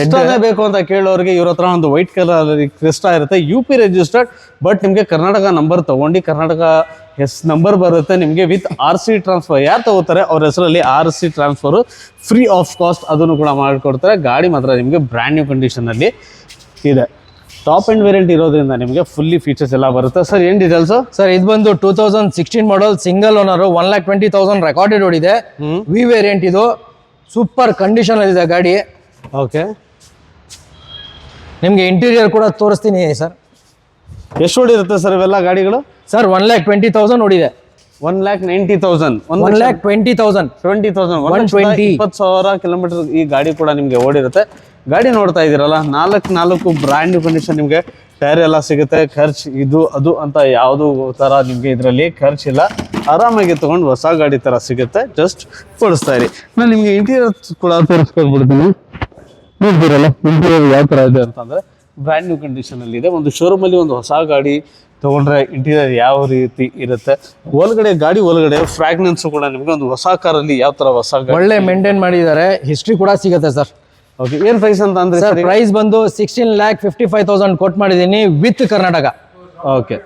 ಎಷ್ಟೇ ಬೇಕು ಅಂತ ಕೇಳೋರಿಗೆ ಇವ್ರ ಹತ್ರ ಒಂದು ವೈಟ್ ಕಲರ್ ಕ್ರಿಸ್ಟಾ ಇರುತ್ತೆ, UP ರಿಜಿಸ್ಟರ್ಡ್. ಬಟ್ ನಿಮಗೆ ಕರ್ನಾಟಕ ನಂಬರ್ ತಗೊಂಡು ಕರ್ನಾಟಕ ನಂಬರ್ ಬರುತ್ತೆ ನಿಮಗೆ ವಿತ್ RC ಟ್ರಾನ್ಸ್ಫರ್. ಯಾರು ತಗೋತಾರೆ ಅವ್ರ ಹೆಸರಲ್ಲಿ RC transfer free of cost ಅದನ್ನು ಕೂಡ ಮಾಡಿಕೊಡ್ತಾರೆ. ಗಾಡಿ ಮಾತ್ರ ನಿಮಗೆ ಬ್ರ್ಯಾಂಡ್ ನ್ಯೂ ಕಂಡೀಷನ್ ಅಲ್ಲಿ ಇದೆ. ಟಾಪ್ ಎಂಡ್ ವೇರಿಯಂಟ್ ಇರೋದ್ರಿಂದ ನಿಮಗೆ ಫುಲ್ಲಿ ಫೀಚರ್ಸ್ ಎಲ್ಲ ಬರುತ್ತೆ. ಸರ್ ಏನ್ ಡೀಟೇಲ್ಸ್? ಸರ್ ಇದು ಬಂದು 2016 ಮಾಡಲ್, ಸಿಂಗಲ್ ಓನರ್, 1,20,000 ರೆಕಾರ್ಡೆಡ್ ಓಡಿದೆ. ವಿ ವೇರಿಯಂಟ್ ಇದು, ಸೂಪರ್ ಕಂಡೀಷನ್ ಇದೆ ಗಾಡಿ. ಓಕೆ, ನಿಮಗೆ ಇಂಟೀರಿಯರ್ ಕೂಡ ತೋರಿಸ್ತೀನಿ ಸರ್. ಎಷ್ಟು ಓಡಿರುತ್ತೆ ಸರ್ ಇವೆಲ್ಲ ಗಾಡಿಗಳು? ಸರ್ 1,20,000 ಓಡಿದೆ. 1,90,000 1,20,000 20,000 ಕಿಲೋಮೀಟರ್ ಈ ಗಾಡಿ ಕೂಡ ನಿಮಗೆ ಓಡಿರುತ್ತೆ. ಗಾಡಿ ನೋಡ್ತಾ ಇದ್ದೀರಲ್ಲ, 4 ಬ್ರ್ಯಾಂಡ್ ನ್ಯೂ ಕಂಡೀಷನ್. ನಿಮಗೆ ಟೈರ್ ಎಲ್ಲ ಸಿಗುತ್ತೆ. ಖರ್ಚು ಇದು ಅದು ಅಂತ ಯಾವುದು ತರ ನಿಮಗೆ ಇದರಲ್ಲಿ ಖರ್ಚಿಲ್ಲ. ಆರಾಮಾಗಿ ತಗೊಂಡು ಹೊಸ ಗಾಡಿ ತರ ಸಿಗುತ್ತೆ. ಜಸ್ಟ್ ಕೊಡಿಸ್ತಾ ಇರಿ. ನಾನು ನಿಮಗೆ ಇಂಟೀರಿಯರ್ ಕೂಡ ತೋರಿಸ್ಕೊಳ್ಬಿಡ್ತೀನಿ. ನೋಡ್ತೀರಲ್ಲ ಇಂಟೀರಿಯರ್ ಯಾವ ತರ ಇದೆ ಅಂತಂದ್ರೆ ಬ್ರ್ಯಾಂಡ್ ನ್ಯೂ ಕಂಡೀಷನ್ ಅಲ್ಲಿ ಇದೆ. ಒಂದು ಶೋರೂಮ್ ಅಲ್ಲಿ ಒಂದು ಹೊಸ ಗಾಡಿ ತಗೊಂಡ್ರೆ ಇಂಟೀರಿಯರ್ ಯಾವ ರೀತಿ ಇರುತ್ತೆ, ಗಾಡಿ ಒಳಗಡೆ ಫ್ರಾಗ್ನೆನ್ಸ್ ಕೂಡ ನಿಮಗೆ ಒಂದು ಹೊಸ ಕಾರಲ್ಲಿ ಯಾವ ತರ ಹೊಸ ಒಳ್ಳೆ ಮೇಂಟೈನ್ ಮಾಡಿದ್ದಾರೆ. ಹಿಸ್ಟ್ರಿ ಕೂಡ ಸಿಗುತ್ತೆ ಸರ್. ಓಕೆ, ಏನ್ ಪ್ರೈಸ್ ಅಂತ ಅಂದ್ರೆ ಪ್ರೈಸ್ ಬಂದು 16,55,000 ಕೊಟ್ ಮಾಡಿದ್ದೀನಿ ವಿತ್ ಕರ್ನಾಟಕ. ಓಕೆ.